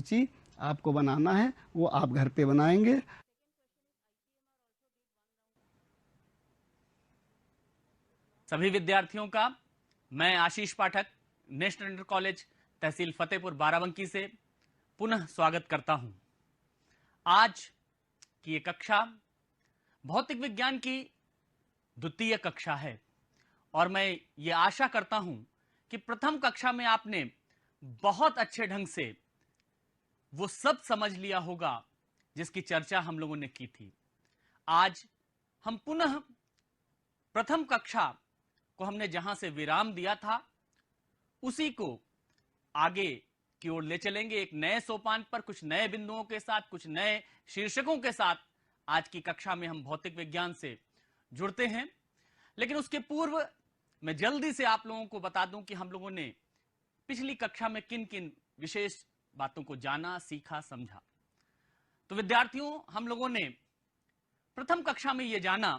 सूची आपको बनाना है, वो आप घर पे बनाएंगे। सभी विद्यार्थियों का मैं आशीष पाठक नेशनल इंटर कॉलेज तहसील फतेहपुर बाराबंकी से पुनः स्वागत करता हूं। आज की ये कक्षा भौतिक विज्ञान की द्वितीय कक्षा है और मैं ये आशा करता हूं कि प्रथम कक्षा में आपने बहुत अच्छे ढंग से वो सब समझ लिया होगा जिसकी चर्चा हम लोगों ने की थी। आज हम पुनः प्रथम कक्षा को हमने जहां से विराम दिया था उसी को आगे की ओर ले चलेंगे, एक नए सोपान पर, कुछ नए बिंदुओं के साथ, कुछ नए शीर्षकों के साथ। आज की कक्षा में हम भौतिक विज्ञान से जुड़ते हैं, लेकिन उसके पूर्व मैं जल्दी से आप लोगों को बता दूं कि हम लोगों ने पिछली कक्षा में किन किन विशेष बातों को जाना, सीखा, समझा। तो विद्यार्थियों, हम लोगों ने प्रथम कक्षा में यह जाना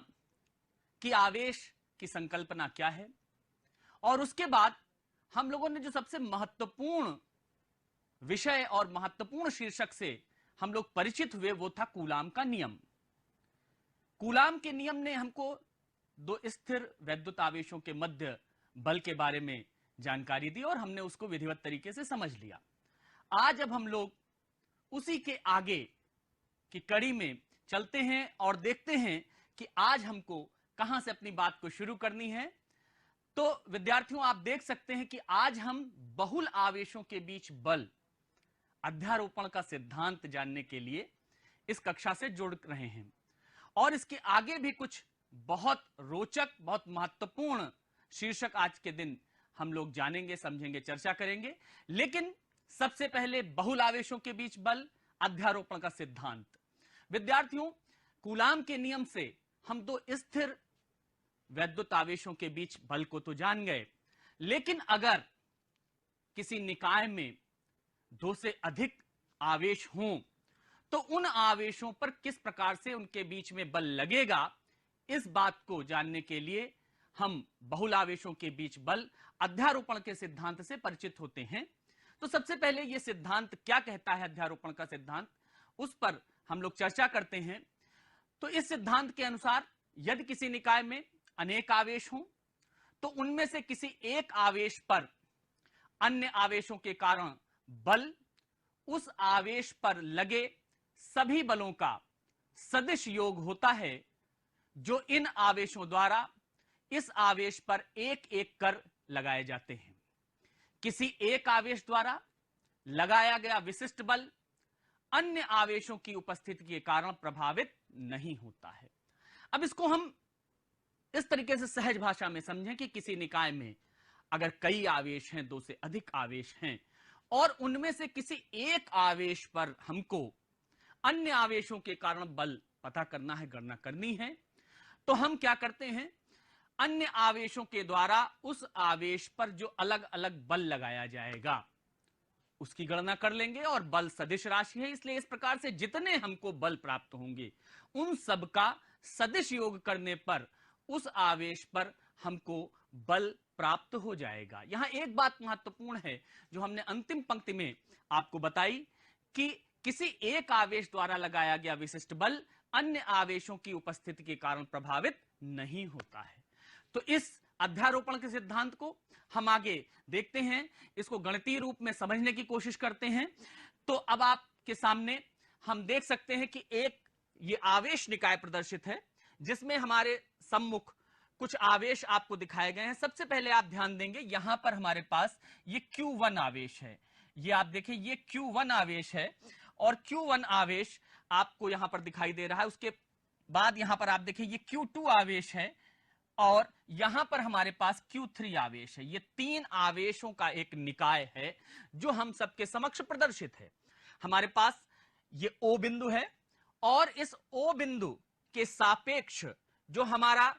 कि आवेश की संकल्पना क्या है, और उसके बाद हम लोगों ने जो सबसे महत्वपूर्ण विषय और महत्वपूर्ण शीर्षक से हम लोग परिचित हुए वो था कूलाम का नियम। कूलाम के नियम ने हमको दो स्थिर वैद्युत आवेशों के मध्य बल के बारे में जानकारी दी और हमने उसको विधिवत तरीके से समझ लिया। आज अब हम लोग उसी के आगे की कड़ी में चलते हैं और देखते हैं कि आज हमको कहां से अपनी बात को शुरू करनी है। तो विद्यार्थियों, आप देख सकते हैं कि आज हम बहुल आवेशों के बीच बल अध्यारोपण का सिद्धांत जानने के लिए इस कक्षा से जुड़ रहे हैं, और इसके आगे भी कुछ बहुत रोचक, बहुत महत्वपूर्ण शीर्षक आज के दिन हम लोग जानेंगे, समझेंगे, चर्चा करेंगे। लेकिन सबसे पहले बहुल आवेशों के बीच बल, अध्यारोपण का सिद्धांत। विद्यार्थियों, कूलाम के नियम से हम दो स्थिर वैद्युत आवेशों के बीच बल को तो जान गए, लेकिन अगर किसी निकाय में दो से अधिक आवेश हों तो उन आवेशों पर किस प्रकार से उनके बीच में बल लगेगा, इस बात को जानने के लिए हम बहुल आवेशों के बीच बल अध्यारोपण के सिद्धांत से परिचित होते हैं। तो सबसे पहले यह सिद्धांत क्या कहता है, अध्यारोपण का सिद्धांत, उस पर हम लोग चर्चा करते हैं। तो इस सिद्धांत के अनुसार यदि किसी निकाय में अनेक आवेश हों तो उनमें से किसी एक आवेश पर अन्य आवेशों के कारण बल उस आवेश पर लगे सभी बलों का सदिश योग होता है, जो इन आवेशों द्वारा इस आवेश पर एक एक कर लगाए जाते हैं। किसी एक आवेश द्वारा लगाया गया विशिष्ट बल अन्य आवेशों की उपस्थिति के कारण प्रभावित नहीं होता है। अब इसको हम इस तरीके से सहज भाषा में समझें कि किसी निकाय में अगर कई आवेश हैं, दो से अधिक आवेश हैं, और उनमें से किसी एक आवेश पर हमको अन्य आवेशों के कारण बल पता करना है, गणना करनी है, तो हम क्या करते हैं, अन्य आवेशों के द्वारा उस आवेश पर जो अलग अलग बल लगाया जाएगा उसकी गणना कर लेंगे। और बल सदिश राशि है, इसलिए इस प्रकार से जितने हमको बल प्राप्त होंगे उन सब का सदिश योग करने पर उस आवेश पर हमको बल प्राप्त हो जाएगा। यहां एक बात महत्वपूर्ण है जो हमने अंतिम पंक्ति में आपको बताई कि किसी एक आवेश द्वारा लगाया गया विशिष्ट बल अन्य आवेशों की उपस्थिति के कारण प्रभावित नहीं होता है। तो इस अध्यारोपण के सिद्धांत को हम आगे देखते हैं, इसको गणितीय रूप में समझने की कोशिश करते हैं। तो अब आपके सामने हम देख सकते हैं कि एक ये आवेश निकाय प्रदर्शित है जिसमें हमारे सम्मुख कुछ आवेश आपको दिखाए गए हैं। सबसे पहले आप ध्यान देंगे, यहां पर हमारे पास ये Q1 आवेश है। ये आप देखें, ये Q1 आवेश है और Q1 आवेश आपको यहां पर दिखाई दे रहा है। उसके बाद यहां पर आप देखें, ये Q2 आवेश है और यहां पर हमारे पास Q3 आवेश है। ये तीन आवेशों का एक निकाय है जो हम सबके समक्ष प्रदर्शित है। हमारे पास ये O बिंदु है और इस O बिंदु के सापेक्ष जो हमारा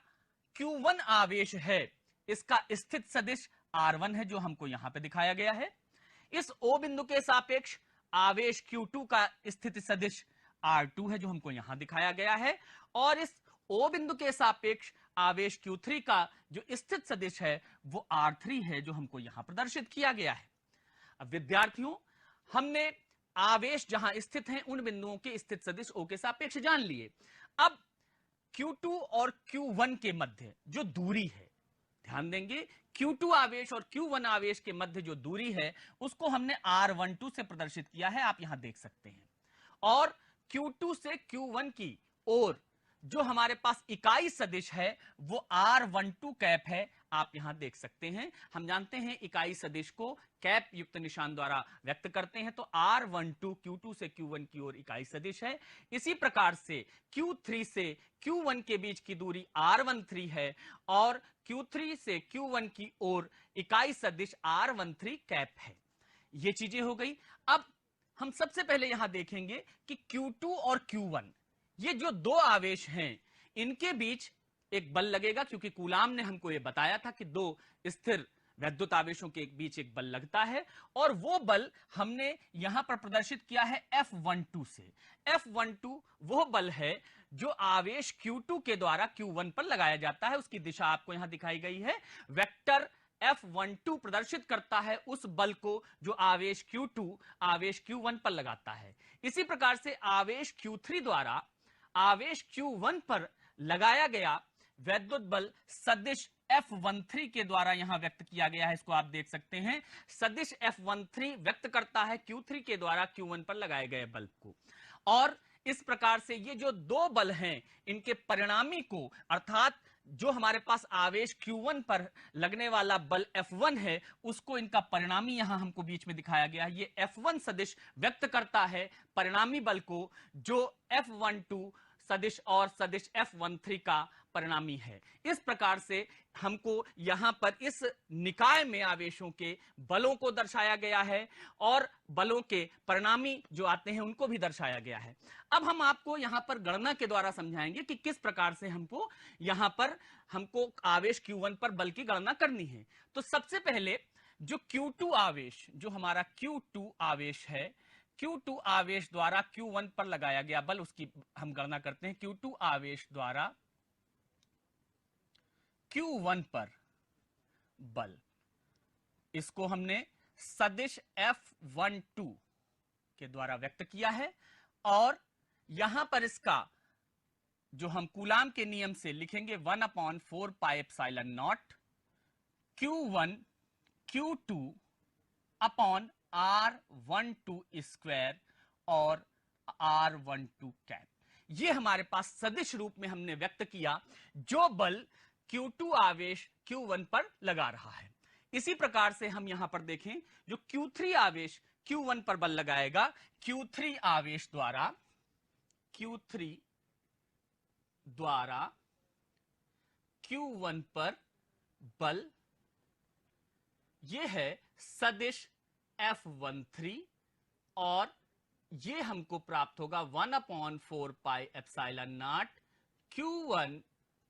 Q1 आवेश है इसका स्थित सदिश R1 है, जो हमको यहां पे दिखाया गया है। इस O बिंदु के सापेक्ष आवेश Q2 का स्थिति सदिश R2 है, जो हमको यहां दिखाया गया है। और इस O बिंदु के सापेक्ष आवेश Q3 का जो स्थित सदिश है वो R3 है, जो हमको यहां प्रदर्शित किया गया है। अब विद्यार्थियों, हमने आवेश जहां स्थित हैं उन बिंदुओं के स्थित सदिश O के सापेक्ष जान लिए। अब Q2 और Q1 के मध्य जो दूरी है, ध्यान देंगे Q2 आवेश और Q1 आवेश के मध्य जो दूरी है उसको हमने R12 से प्रदर्शित किया है, आप यहां देख सकते हैं। और Q2 से Q1 की ओर जो हमारे पास इकाई सदिश है वो R12 कैप है, आप यहां देख सकते हैं। हम जानते हैं इकाई सदिश को कैप युक्त निशान द्वारा व्यक्त करते हैं, तो R12 Q2 से Q1 की ओर इकाई सदिश है। इसी प्रकार से Q3 से Q1 के बीच की दूरी R13 है और Q3 से Q1 की ओर इकाई सदिश R13 कैप है। ये चीजें हो गई। अब हम सबसे पहले यहां देखेंगे कि Q2 और Q1 ये जो दो आवेश हैं इनके बीच एक बल लगेगा, क्योंकि कूलाम ने हमको ये बताया था कि दो स्थिर वैद्युत आवेशों के बीच एक बल लगता है, और वो बल हमने यहां पर प्रदर्शित किया है F12 से। F12 वो बल है जो आवेश Q2 के द्वारा Q1 पर लगाया जाता है। उसकी दिशा आपको यहां दिखाई गई है। वेक्टर F12 प्रदर्शित करता है उस बल को जो आवेश Q2 आवेश Q1 पर लगाता है। इसी प्रकार से आवेश Q3 द्वारा आवेश Q1 पर लगाया गया वैद्युत बल सदिश F13 के द्वारा यहां व्यक्त किया गया है। इसको आप देख सकते हैं। सदिश F13 व्यक्त करता है Q3 के द्वारा Q1 पर लगाए गए बल को। और इस प्रकार से ये जो दो बल हैं इनके परिणामी को, अर्थात जो हमारे पास आवेश Q1 पर लगने वाला बल F1 है उसको इनका परिणामी यहां हमको बीच में दिखाया गया है। ये F1 सदिश व्यक्त करता है परिणामी बल को जो F12 सदिश और सदिश F13 का परिणामी है। इस प्रकार से हमको यहां पर इस निकाय में आवेशों के बलों को दर्शाया गया है और बलों के परिणामी जो आते हैं उनको भी दर्शाया गया है। अब हम आपको यहां पर गणना के द्वारा समझाएंगे कि किस प्रकार से हमको आवेश Q1 पर बल की गणना करनी है। तो सबसे पहले जो Q2 आवेश, जो हमारा Q2 आवेश है, Q2 आवेश द्वारा Q1 पर लगाया गया बल, उसकी हम गणना करते हैं। Q2 आवेश द्वारा Q1 पर बल, इसको हमने सदिश F12 के द्वारा व्यक्त किया है। और यहां पर इसका जो हम कूलाम के नियम से लिखेंगे 1/4 pi epsilon naught Q1 Q2 upon R12 square और R12 कैप। ये हमारे पास सदिश रूप में हमने व्यक्त किया जो बल Q2 आवेश Q1 पर लगा रहा है। इसी प्रकार से हम यहां पर देखें जो Q3 आवेश Q1 पर बल लगाएगा, Q3 आवेश द्वारा Q1 पर बल ये है सदिश F13 और ये हमको प्राप्त होगा 1/4 pi epsilon naught Q1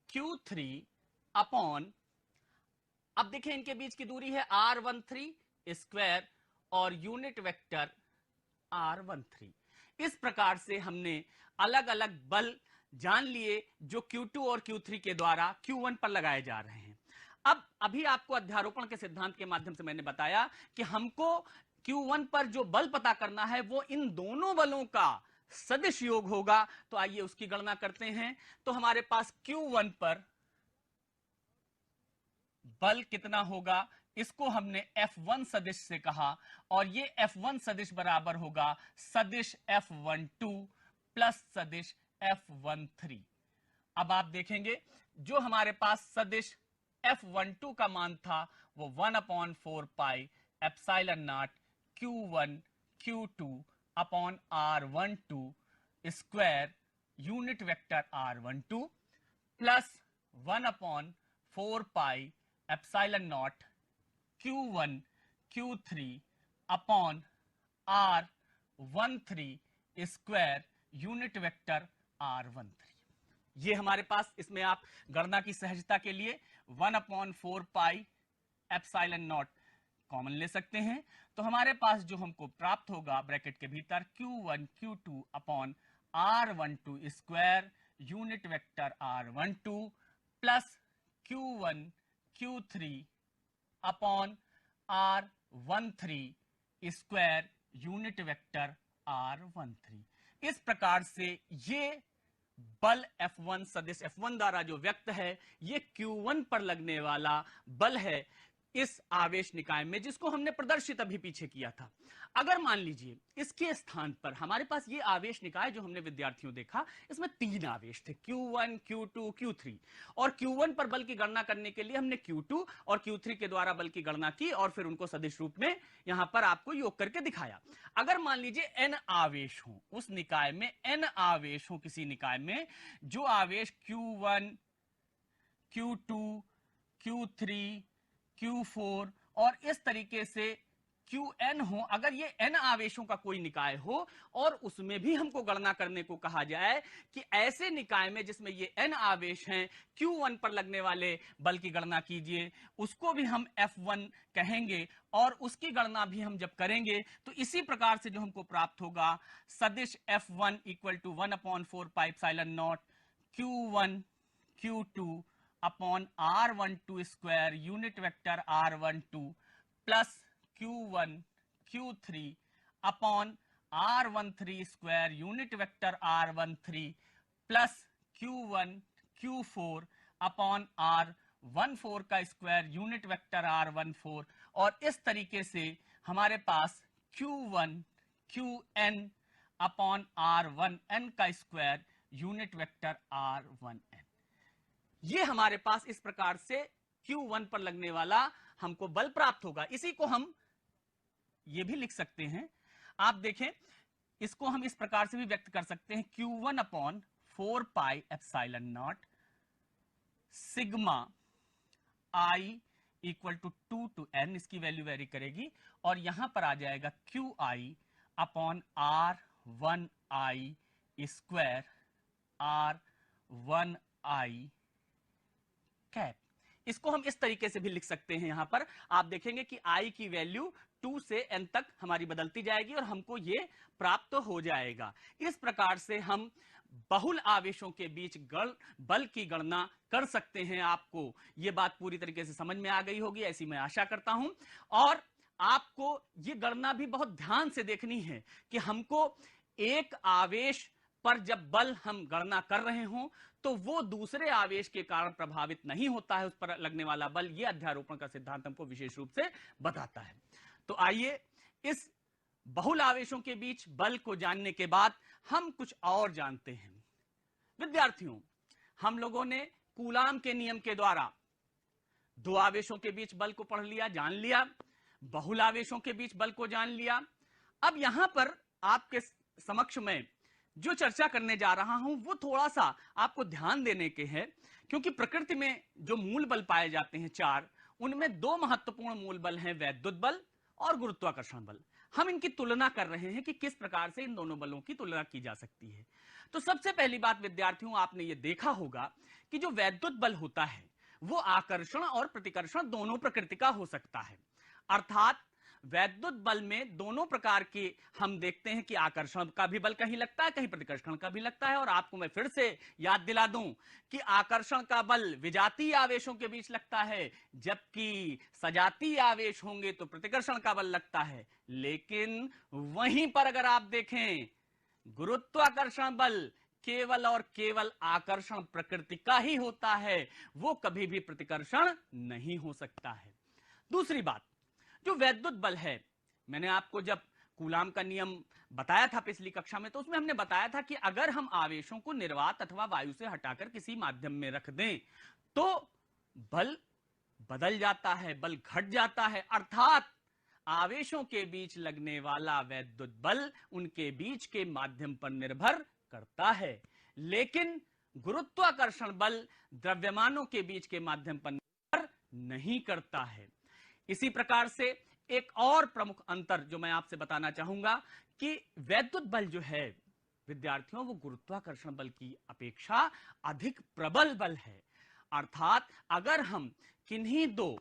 Q3 upon, अब देखें इनके बीच की दूरी है R13 स्क्वायर और यूनिट वेक्टर R13। इस प्रकार से हमने अलग अलग बल जान लिए जो Q2 और Q3 के द्वारा Q1 पर लगाए जा रहे हैं। अब अभी आपको अध्यारोपण के सिद्धांत के माध्यम से मैंने बताया कि हमको Q1 पर जो बल पता करना है वो इन दोनों बलों का सदिश योग होगा। तो आइए उसकी गणना करते हैं। तो हमारे पास Q1 पर बल कितना होगा, इसको हमने F1 सदिश से कहा, और ये F1 सदिश बराबर होगा सदिश F12 प्लस सदिश F13। अब आप देखेंगे जो हमारे पास सदिश F12 का मान था वो 1/4 pi epsilon naught Q1 Q2 upon R12 square unit vector R12 plus 1/4 pi epsilon naught Q1 Q3 upon R13 square unit vector R13। ये हमारे पास, इसमें आप गणना की सहजता के लिए 1/4 पाई एप्सिलॉन नॉट कॉमन ले सकते हैं। तो हमारे पास जो हमको प्राप्त होगा ब्रैकेट के भीतर Q1 Q2 upon R12 square unit vector R12 plus Q1 Q3 upon R13 square unit vector R13। इस प्रकार से ये बल F1 सदिश F1 द्वारा जो व्यक्त है, ये Q1 पर लगने वाला बल है इस आवेश निकाय में, जिसको हमने प्रदर्शित अभी पीछे किया था। अगर मान लीजिए इसके स्थान पर हमारे पास ये आवेश निकाय जो हमने विद्यार्थियों देखा, इसमें 3 आवेश थे, Q1, Q2, Q3, और Q1 पर बल की गणना करने के लिए हमने Q2 और Q3 के द्वारा बल की गणना की और फिर उनको सदिश रूप में यहां पर आपको योग करके दिखाया। अगर मान लीजिए n आवेश हो उस निकाय में, n आवेश हो किसी निकाय में, जो आवेश Q1, Q2, Q3, Q4 और इस तरीके से Qn हो, अगर ये n आवेशों का कोई निकाय हो और उसमें भी हमको गणना करने को कहा जाए कि ऐसे निकाय में जिसमें ये n आवेश हैं, Q1 पर लगने वाले बल की गणना कीजिए, उसको भी हम F1 कहेंगे। और उसकी गणना भी हम जब करेंगे तो इसी प्रकार से जो हमको प्राप्त होगा, सदिश F1 equal to 1/4 pi epsilon naught Q1 Q2 upon R12 square unit vector R12 plus Q1 Q3 upon R13 square unit vector R13 plus Q1 Q4 upon R14 का स्क्वायर यूनिट वेक्टर R14। और इस तरीके से हमारे पास Q1 QN upon R1N का square unit vector R1N, ये हमारे पास इस प्रकार से Q1 पर लगने वाला हमको बल प्राप्त होगा। इसी को हम ये भी लिख सकते हैं, आप देखें, इसको हम इस प्रकार से भी व्यक्त कर सकते हैं, Q1 upon 4 pi epsilon naught sigma I equal to 2 to n, इसकी वैल्यू वेरी करेगी, और यहां पर आ जाएगा QI upon R1I square R1I cap. इसको हम इस तरीके से भी लिख सकते हैं। यहां पर आप देखेंगे कि I की वैल्यू 2 से n तक हमारी बदलती जाएगी और हमको ये प्राप्त हो जाएगा। इस प्रकार से हम बहुल आवेशों के बीच बल की गणना कर सकते हैं। आपको ये बात पूरी तरीके से समझ में आ गई होगी, ऐसी मैं आशा करता हूं। और आपको ये गणना भी बहुत ध्यान से देखनी है कि हमको एक आवेश पर जब बल हम गणना कर रहे हों तो वो दूसरे आवेश के कारण प्रभावित नहीं होता है, उस पर लगने वाला बल। ये अध्यारोपण का सिद्धांत हमको विशेष रूप से बताता है। तो आइए इस बहुल आवेशों के बीच बल को जानने के बाद हम कुछ और जानते हैं। विद्यार्थियों, हम लोगों ने कूलाम के नियम के द्वारा दो आवेशों के बीच बल को पढ़ लिया, जान लिया, बहुल आवेशों के बीच बल को जान लिया। अब यहां पर आपके समक्ष में जो चर्चा करने जा रहा हूं वो थोड़ा सा आपको ध्यान देने के हैं, क्योंकि प्रकृति में जो मूल बल पाए जाते हैं 4, उनमें 2 महत्वपूर्ण मूल बल हैं, वैद्युत बल और गुरुत्वाकर्षण बल। हम इनकी तुलना कर रहे हैं कि किस प्रकार से इन दोनों बलों की तुलना की जा सकती है। तो सबसे पहली बात विद्यार्थियों, आपने ये देखा होगा कि जो वैद्युत बल होता है वो आकर्षण और प्रतिकर्षण दोनों प्रकृति का हो सकता है। अर्थात वैद्युत बल में दोनों प्रकार के हम देखते हैं कि आकर्षण का भी बल कहीं लगता है, कहीं प्रतिकर्षण का भी लगता है। और आपको मैं फिर से याद दिला दूं कि आकर्षण का बल विजातीय आवेशों के बीच लगता है, जबकि सजातीय आवेश होंगे तो प्रतिकर्षण का बल लगता है। लेकिन वहीं पर अगर आप देखें, गुरुत्वाकर्षण बल केवल और केवल आकर्षण प्रकृति का ही होता है, वो कभी भी प्रतिकर्षण नहीं हो सकता है। दूसरी बात, जो वैद्युत बल है, मैंने आपको जब कूलाम का नियम बताया था पिछली कक्षा में, तो उसमें हमने बताया था कि अगर हम आवेशों को निर्वात अथवा वायु से हटाकर किसी माध्यम में रख दें तो बल बदल जाता है, बल घट जाता है। अर्थात आवेशों के बीच लगने वाला वैद्युत बल उनके बीच के माध्यम पर निर्भर करता है, लेकिन गुरुत्वाकर्षण बल द्रव्यमानों के बीच के माध्यम पर निर्भर नहीं करता है। इसी प्रकार से एक और प्रमुख अंतर जो मैं आपसे बताना चाहूंगा कि वैद्युत बल जो है विद्यार्थियों, वो गुरुत्वाकर्षण बल की अपेक्षा अधिक प्रबल बल है। अर्थात अगर हम किन्हीं 2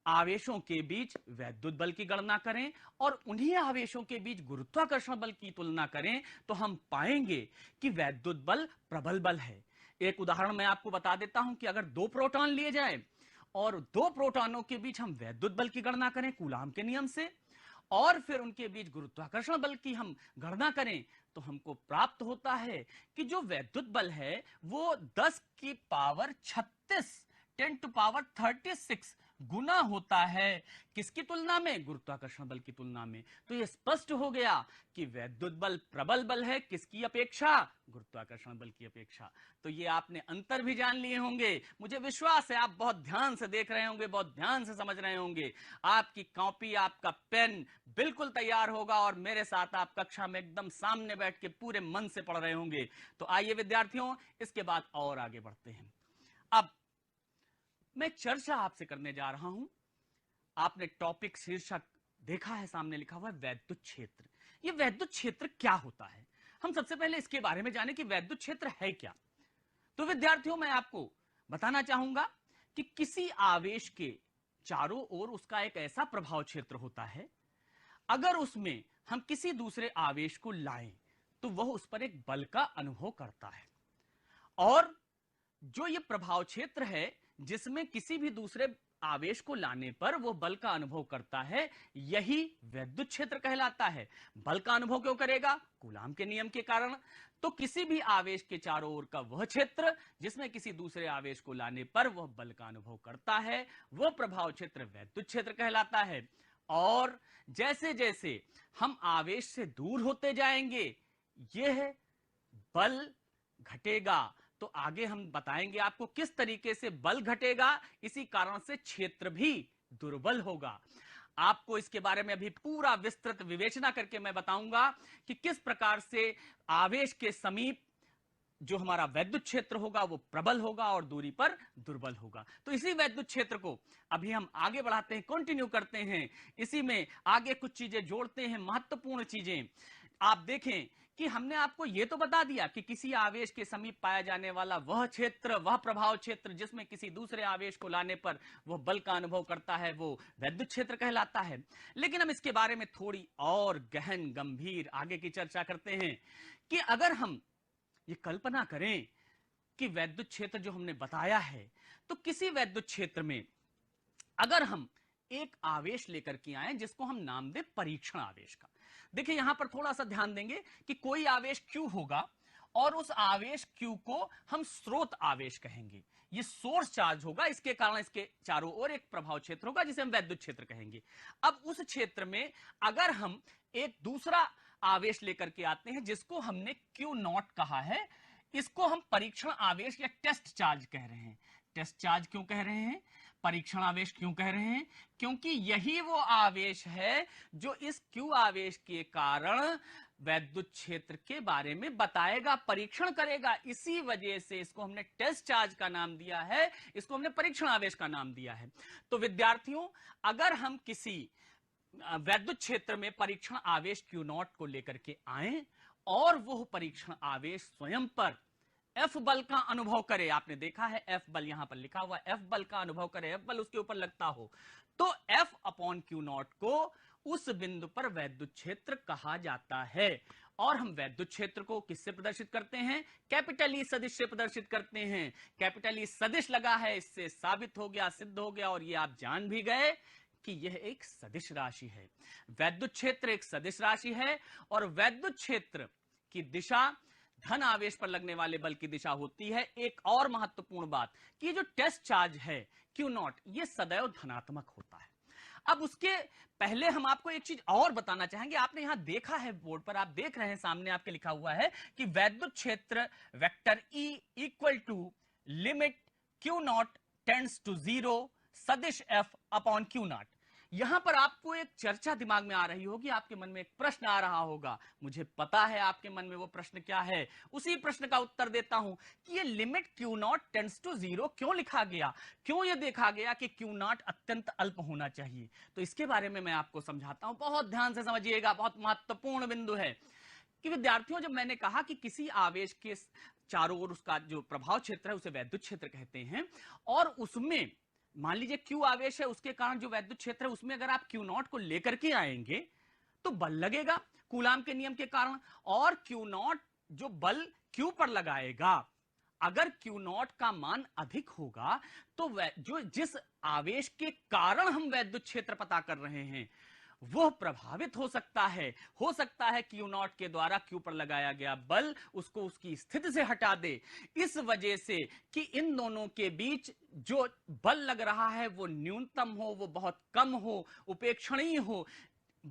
आवेशों के बीच वैद्युत बल की गणना करें और उन्हीं आवेशों के बीच गुरुत्वाकर्षण बल की तुलना करें तो हम पाएंगे कि वैद्युत बल प्रबल बल है। एक उदाहरण मैं आपको बता देता हूं कि अगर 2 प्रोटॉन लिए जाएं और 2 प्रोटॉनों के बीच हम वैद्युत बल की गणना करें कूलाम के नियम से, और फिर उनके बीच गुरुत्वाकर्षण बल की हम गणना करें तो हमको प्राप्त होता है कि जो वैद्युत बल है वो 10 की पावर 36 10 टू पावर 36 गुना होता है। किसकी तुलना में? गुरुत्वाकर्षण बल की तुलना में। तो यह स्पष्ट हो गया कि वैद्युत बल प्रबल बल है किसकी अपेक्षा? गुरुत्वाकर्षण बल की अपेक्षा। तो ये आपने अंतर भी जान लिए होंगे। मुझे विश्वास है आप बहुत ध्यान से देख रहे होंगे, बहुत ध्यान से समझ रहे होंगे। आपकी कॉपी, आपका पेन बिल्कुल तैयार होगा और मेरे साथ आप कक्षा में एकदम सामने बैठ के पूरे मन से पढ़ रहे होंगे। तो आइए विद्यार्थियों, इसके बाद और आगे बढ़ते हैं। अब मैं चर्चा आपसे करने जा रहा हूं। आपने टॉपिक शीर्षक देखा है, सामने लिखा हुआ है वैद्युत क्षेत्र। यह वैद्युत क्षेत्र क्या होता है? हम सबसे पहले इसके बारे में जानें कि वैद्युत क्षेत्र है क्या। तो विद्यार्थियों, मैं आपको बताना चाहूंगा कि किसी आवेश के चारों ओर उसका एक ऐसा प्रभाव क्षेत्र होता है, अगर उसमें हम किसी दूसरे आवेश को लाएं तो वह उस पर एक बल का अनुभव करता है। और जो ये प्रभाव क्षेत्र है जिसमें किसी भी दूसरे आवेश को लाने पर वो बल का अनुभव करता है, यही वैद्युत क्षेत्र कहलाता है। बल का अनुभव क्यों करेगा? कूलाम के नियम के कारण। तो किसी भी आवेश के चारों ओर का वह क्षेत्र जिसमें किसी दूसरे आवेश को लाने पर वह बल का अनुभव करता है, वह प्रभाव क्षेत्र वैद्युत क्षेत्र कहलाता है। और जैसे जैसे हम आवेश से दूर होते जाएंगे यह बल घटेगा। तो आगे हम बताएंगे आपको किस तरीके से बल घटेगा, इसी कारण से क्षेत्र भी दुर्बल होगा। आपको इसके बारे में अभी पूरा विस्तृत विवेचना करके मैं बताऊंगा कि किस प्रकार से आवेश के समीप जो हमारा वैद्युत क्षेत्र होगा वो प्रबल होगा और दूरी पर दुर्बल होगा। तो इसी वैद्युत क्षेत्र को अभी हम आगे बढ़ाते हैं, कंटिन्यू करते हैं। इसी में आगे कुछ चीजें जोड़ते हैं, महत्वपूर्ण चीजें। आप देखें कि हमने आपको यह तो बता दिया कि किसी आवेश के समीप पाया जाने वाला वह क्षेत्र, वह प्रभाव क्षेत्र जिसमें किसी दूसरे आवेश को लाने पर वह बल का अनुभव करता है, वो वैद्युत क्षेत्र कहलाता है। लेकिन हम इसके बारे में थोड़ी और गहन गंभीर आगे की चर्चा करते हैं कि अगर हम ये कल्पना करें कि वैद्युत क्षेत्र जो हमने बताया है, तो किसी वैद्युत क्षेत्र में अगर हम एक आवेश लेकर के आए जिसको हम नाम दें परीक्षण आवेश का। देखिए यहां पर थोड़ा सा ध्यान देंगे कि कोई आवेश Q होगा और उस आवेश Q को हम स्रोत आवेश कहेंगे। ये सोर्स चार्ज होगा, इसके कारण इसके चारों ओर एक प्रभाव क्षेत्र होगा जिसे हम वैद्युत क्षेत्र कहेंगे। अब उस क्षेत्र में अगर हम एक दूसरा आवेश लेकर के आते हैं जिसको हमने Q0 कहा है, इसको हम परीक्षण आवेश या टेस्ट चार्ज कह रहे हैं। टेस्ट चार्ज क्यों कह रहे हैं, परीक्षण आवेश क्यों कह रहे हैं? क्योंकि यही वो आवेश है जो इस Q आवेश के कारण वैद्युत क्षेत्र के बारे में बताएगा, परीक्षण करेगा। इसी वजह से इसको हमने टेस्ट चार्ज का नाम दिया है, इसको हमने परीक्षण आवेश का नाम दिया है। तो विद्यार्थियों, अगर हम किसी वैद्युत क्षेत्र में परीक्षण आवेश Q0 को लेकर के आए और वह परीक्षण आवेश स्वयं पर F बल का अनुभव करे, आपने देखा है F बल यहां पर लिखा हुआ, F बल का अनुभव करे, F बल उसके ऊपर लगता हो, तो F अपॉन Q0 को उस बिंदु पर वैद्युत क्षेत्र कहा जाता है। और हम वैद्युत क्षेत्र को किससे प्रदर्शित करते हैं? कैपिटल ई सदिश से प्रदर्शित करते हैं। कैपिटल ई सदिश लगा है, इससे साबित हो गया, सिद्ध हो गया, और ये आप जान भी गए कि यह एक सदिश राशि है। वैद्युत क्षेत्र एक सदिश राशि है और वैद्युत क्षेत्र की दिशा धन आवेश पर लगने वाले बल की दिशा होती है। एक और महत्वपूर्ण बात कि जो टेस्ट चार्ज है Q0, यह सदैव धनात्मक होता है। अब उसके पहले हम आपको एक चीज और बताना चाहेंगे। आपने यहां देखा है, बोर्ड पर आप देख रहे हैं, सामने आपके लिखा हुआ है कि वैद्युत क्षेत्र vector E equal to limit Q0 tends to 0 सदिश F अपॉन Q0। यहां पर आपको एक चर्चा दिमाग में आ रही होगी, आपके मन में एक प्रश्न आ रहा होगा। मुझे पता है आपके मन में वो प्रश्न क्या है, उसी प्रश्न का उत्तर देता हूं कि ये लिमिट Q0 टेंड्स टू 0 क्यों लिखा गया, क्यों ये देखा गया कि Q0 अत्यंत अल्प होना चाहिए। तो इसके बारे में मैं आपको समझाता हूं, बहुत ध्यान से समझिएगा, बहुत महत्वपूर्ण बिंदु है कि विद्यार्थियों, जब मैंने कहा कि किसी आवेश के चारों ओर उसका जो प्रभाव क्षेत्र है उसे वैद्युत क्षेत्र कहते हैं, और उसमें मान लीजिए Q आवेश है, उसके कारण जो वैद्युत क्षेत्र है उसमें अगर आप Q0 को लेकर के आएंगे तो बल लगेगा कूलाम के नियम के कारण, और Q0 जो बल Q पर लगाएगा, अगर Q0 का मान अधिक होगा तो जो जिस आवेश के कारण हम वैद्युत क्षेत्र पता कर रहे हैं वो प्रभावित हो सकता है क्यू नॉट के द्वारा क्यू पर लगाया गया बल उसको उसकी स्थिति से हटा दे, इस वजह से कि इन दोनों के बीच जो बल लग रहा है वो न्यूनतम हो, वो बहुत कम हो, उपेक्षणीय हो,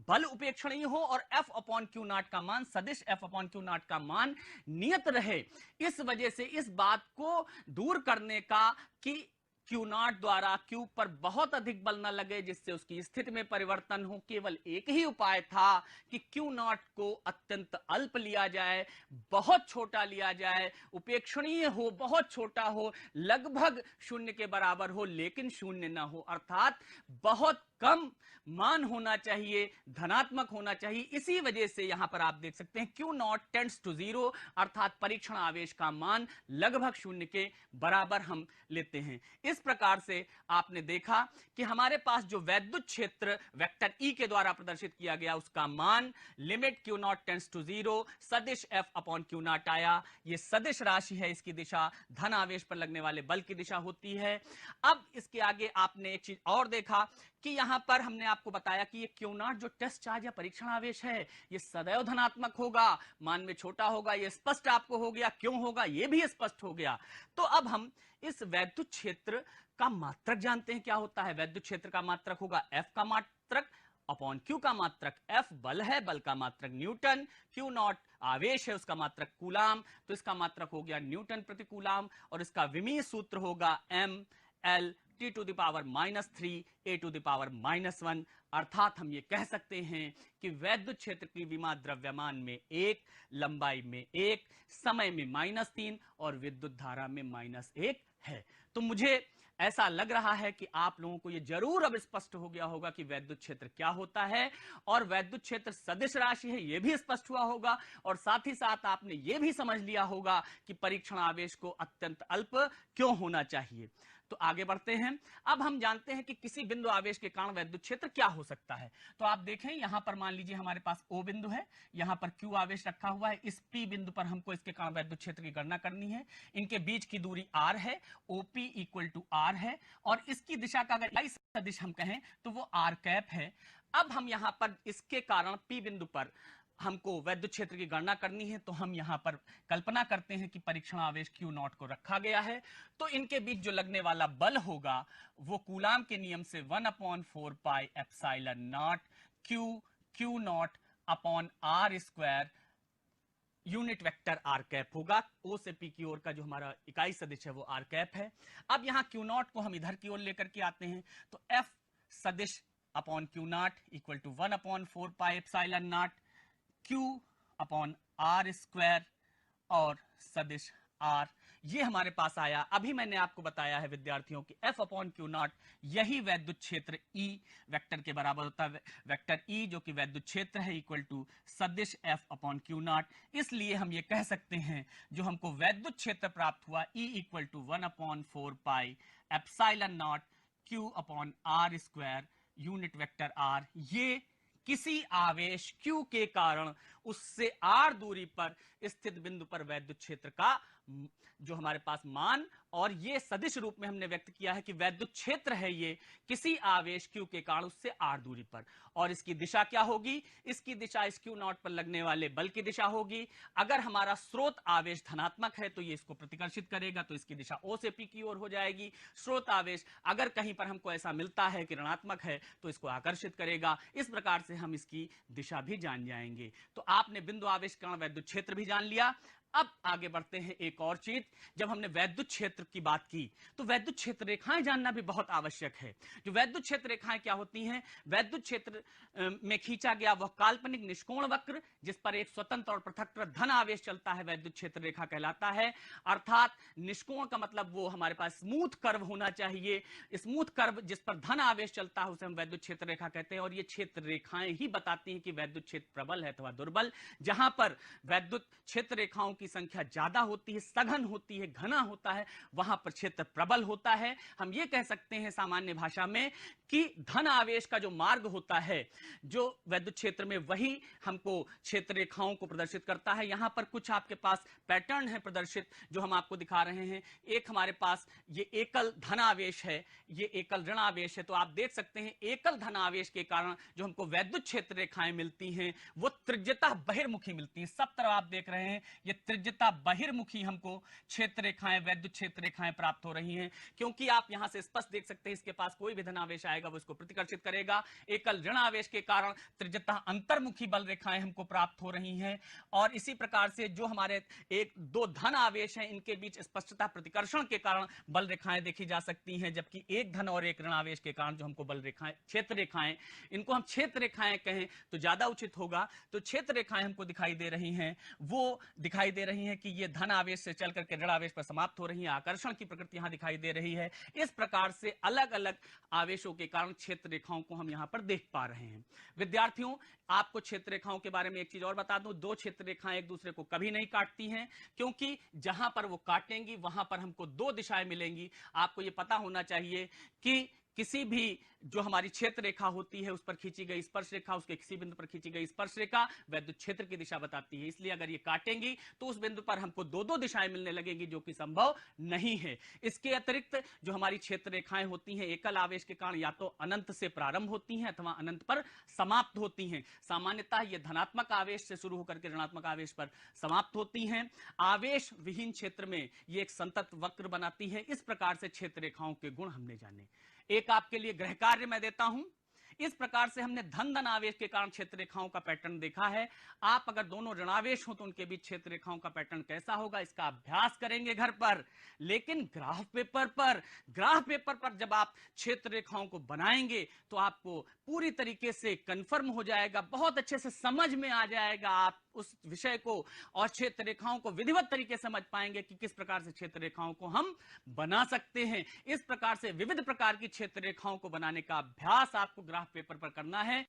बल उपेक्षणीय हो और F अपॉन क्यू नॉट का मान, सदिश F अपॉन क्यू नॉट का मान नियत रहे। इस वजह से इस बात को दूर करने का कि क्यू नॉट द्वारा क्यू पर बहुत अधिक बल न लगे जिससे उसकी स्थिति में परिवर्तन हो, केवल एक ही उपाय था कि क्यू नॉट को अत्यंत अल्प लिया जाए, बहुत छोटा लिया जाए, उपेक्षणीय हो, बहुत छोटा हो, लगभग शून्य के बराबर हो लेकिन शून्य ना हो, अर्थात बहुत कम मान होना चाहिए, धनात्मक होना चाहिए। इसी वजह से यहां पर आप देख सकते हैं Q naught tends to zero, अर्थात परीक्षण आवेश का मान लगभग शून्य के बराबर हम लेते हैं। इस प्रकार से आपने देखा कि हमारे पास जो वैद्युत क्षेत्र वेक्टर ई के द्वारा प्रदर्शित किया गया उसका मान limit Q naught tends to zero सदिश एफ अपॉन क्यू नॉट आया। यह सदिश राशि है, इसकी दिशा धन आवेश पर लगने वाले बल की दिशा होती है। अब इसके आगे आपने एक चीज और देखा कि यहां पर हमने आपको बताया कि ये क्यू नॉट जो टेस्ट चार्ज या परीक्षण आवेश है ये सदैव धनात्मक होगा, मान में छोटा होगा। ये स्पष्ट आपको हो गया, क्यों होगा ये भी स्पष्ट हो गया। तो अब हम इस वैद्युत क्षेत्र का मात्रक जानते हैं क्या होता है। वैद्युत क्षेत्र का मात्रक होगा एफ का मात्रक अपॉन क्यू का मात्रक। एफ बल है, बल का मात्रक न्यूटन, क्यू नॉट आवेश है, उसका मात्रक कूलाम, तो इसका मात्रक हो गया न्यूटन प्रति कूलाम और इसका विमीय सूत्र होगा M L T to the power -3 A to the power -1। अर्थात हम ये कह सकते हैं कि वैद्युत क्षेत्र की विमा द्रव्यमान में 1, लंबाई में 1, समय में -3 और विद्युत धारा में -1 है। तो मुझे ऐसा लग रहा है कि आप लोगों को यह जरूर अब स्पष्ट हो गया होगा कि वैद्युत क्षेत्र क्या होता है और वैद्युत क्षेत्र सदिश राशि है, यह भी स्पष्ट हुआ होगा और साथ ही साथ आपने यह भी समझ लिया होगा कि परीक्षण आवेश को अत्यंत अल्प क्यों होना चाहिए। तो आगे बढ़ते हैं। अब हम जानते हैं कि किसी बिंदु आवेश के कारण वैद्युत क्षेत्र क्या हो सकता है। तो आप देखें यहां पर मान लीजिए हमारे पास O बिंदु है, यहां पर Q आवेश रखा हुआ है, इस P बिंदु पर हमको इसके कारण वैद्युत क्षेत्र की गणना करनी है। इनके बीच की दूरी R है, OP इक्वल टू R है और इसकी दिशा का अगर इस सदिश हम कहें तो वो R कैप है। अब हम यहां पर इसके कारण P बिंदु पर हमको वैद्युत क्षेत्र की गणना करनी है, तो हम यहां पर कल्पना करते हैं कि परीक्षण आवेश क्यू नॉट को रखा गया है। तो इनके बीच जो लगने वाला बल होगा वो कूलाम के नियम से 1/4 pi epsilon naught Q naught upon R square unit vector R cap होगा। ओ से पी की ओर का जो हमारा इकाई सदिश है वो आर कैप है। अब यहां क्यू नॉट को हम इधर की ओर लेकर के आते हैं, तो एफ सदिश upon Q naught equal to 1/4 pi epsilon naught Q upon R square और सदिश R, ये हमारे पास आया। अभी मैंने आपको बताया है विद्यार्थियों की F अपॉन क्यू नॉट यही वैद्युत क्षेत्र E वेक्टर के बराबर होता है। वेक्टर E जो कि वैद्युत क्षेत्र है इक्वल टू सदिश F अपॉन क्यू नॉट। इसलिए हम ये कह सकते हैं जो हमको वैद्युत क्षेत्र प्राप्त हुआ E equal to 1/4 pi epsilon naught Q upon R square unit vector R, ये किसी आवेश Q के कारण उससे R दूरी पर स्थित बिंदु पर वैद्युत क्षेत्र का जो हमारे पास मान, और ये सदिश रूप में हमने व्यक्त किया है कि वैद्युत क्षेत्र है ये किसी आवेश Q के कारण उससे R दूरी पर। और इसकी दिशा क्या होगी? इसकी दिशा इस Q नॉट पर लगने वाले बल की दिशा होगी। अगर हमारा स्रोत आवेश धनात्मक है तो ये इसको प्रतिकर्षित करेगा, तो इसकी दिशा O से P की ओर हो जाएगी। स्रोत आवेश अगर कहीं पर हमको ऐसा मिलता है कि ऋणात्मक है तो इसको आकर्षित करेगा। इस प्रकार से हम इसकी दिशा भी जान जाएंगे। तो आपने बिंदु आवेश कारण वैद्युत क्षेत्र भी जान लिया। अब आगे बढ़ते हैं एक और चीज। जब हमने वैद्युत क्षेत्र की बात की तो वैद्युत क्षेत्र रेखाएं जानना भी बहुत आवश्यक है। जो वैद्युत क्षेत्र रेखाएं क्या होती हैं? वैद्युत क्षेत्र में खींचा गया वह काल्पनिक निष्कोण वक्र जिस पर एक स्वतंत्र और पृथक धन आवेश चलता है वैद्युत क्षेत्र रेखा कहलाता है। अर्थात निष्कोण का मतलब वो हमारे पास स्मूथ कर्व होना चाहिए। स्मूथ कर्व जिस पर धन आवेश चलता है उसे हम वैद्युत क्षेत्र रेखा कहते हैं। और ये क्षेत्र रेखाएं ही बताती हैं कि वैद्युत क्षेत्र प्रबल है अथवा दुर्बल। जहां पर वैद्युत क्षेत्र रेखाओं की संख्या ज्यादा होती है, सघन होती है, घना होता है, वहां पर क्षेत्र प्रबल होता है। हम ये कह सकते हैं सामान्य भाषा में कि धन आवेश का जो मार्ग होता है जो वैद्युत क्षेत्र में, वही हमको क्षेत्र रेखाओं को प्रदर्शित करता है। यहां पर कुछ आपके पास पैटर्न है प्रदर्शित जो हम आपको दिखा रहे हैं। एक हमारे पास ये एकल धन आवेश है, ये एकल ऋण आवेश है। तो आप देख सकते हैं एकल धन आवेश के कारण जो हमको वैद्युत क्षेत्र रेखाएं मिलती हैं वो त्रिज्यता बहिर्मुखी मिलती हैं। सब तरफ आप देख रहे हैं ये त्रिज्यता बहिर्मुखी हमको क्षेत्र रेखाएं, वैद्युत क्षेत्र रेखाएं प्राप्त हो रही हैं, क्योंकि आप यहां से स्पष्ट देख सकते हैं इसके पास कोई भी धन आवेश आएगा वो इसको प्रतिकर्षित करेगा। एकल ऋण आवेश के कारण त्रिज्यता अंतर्मुखी बल रेखाएं हमको प्राप्त हो रही हैं। और इसी प्रकार से जो हमारे एक दो धन आवेश हैं इनके बीच स्पष्टता प्रतिकर्षण के कारण बल रेखाएं देखी जा सकती हैं, जबकि एक धन और एक ऋण आवेश के कारण जो हमको बल रेखाएं, क्षेत्र रेखाएं, इनको हम क्षेत्र रेखाएं कहें तो ज्यादा उचित होगा। तो क्षेत्र रेखाएं हमको दिखाई दे रही हैं, वो दिखाई दे रही हैं कि ये धन आवेश से चल करके ऋण आवेश पर समाप्त हो रही है। आकर्षण की प्रकृति यहां दिखाई दे रही है। इस प्रकार से अलग अलग आवेशों के कारण क्षेत्र रेखाओं को हम यहां पर देख पा रहे हैं। विद्यार्थियों, आपको क्षेत्र रेखाओं के बारे में एक चीज और बता दूं, दो क्षेत्र रेखाएं एक दूसरे को कभी नहीं काटती हैं, क्योंकि जहां पर वो काटेंगी वहां पर हमको दो दिशाएं मिलेंगी। आपको यह पता होना चाहिए कि किसी भी जो हमारी क्षेत्र रेखा होती है उस पर खींची गई स्पर्श रेखा, उसके किसी बिंदु पर खींची गई स्पर्श रेखा वैद्युत क्षेत्र की दिशा बताती है। इसलिए अगर ये काटेंगी तो उस बिंदु पर हमको दो दो दिशाएं मिलने लगेंगी, जो कि संभव नहीं है। इसके अतिरिक्त जो हमारी क्षेत्र रेखाएं होती हैं एकल आवेश के कारण या तो अनंत से प्रारंभ होती हैं अथवा अनंत पर समाप्त होती हैं। सामान्यतः ये धनात्मक आवेश से शुरू होकर के ऋणात्मक आवेश पर समाप्त होती हैं। आवेश विहीन क्षेत्र में ये एक संतत वक्र बनाती है। इस प्रकार से क्षेत्र रेखाओं के गुण हमने जाने। एक आपके लिए गृह कार्य मैं देता हूं। इस प्रकार से हमने धन धन आवेश के कारण क्षेत्र रेखाओं का पैटर्न देखा है। आप अगर दोनों ऋणावेश हो तो उनके बीच क्षेत्र रेखाओं का पैटर्न कैसा होगा इसका अभ्यास करेंगे घर पर, लेकिन ग्राफ पेपर पर जब आप क्षेत्र रेखाओं को बनाएंगे तो आपको पूरी तरीके से कंफर्म हो जाएगा, बहुत अच्छे से समझ में आ जाएगा। आप उस विषय को और क्षेत्र रेखाओं को विधिवत तरीके से समझ पाएंगे कि किस प्रकार से क्षेत्र रेखाओं को हम बना सकते हैं। इस प्रकार से विविध प्रकार की क्षेत्र रेखाओं को बनाने का अभ्यास आपको ग्राफ पेपर पर करना है।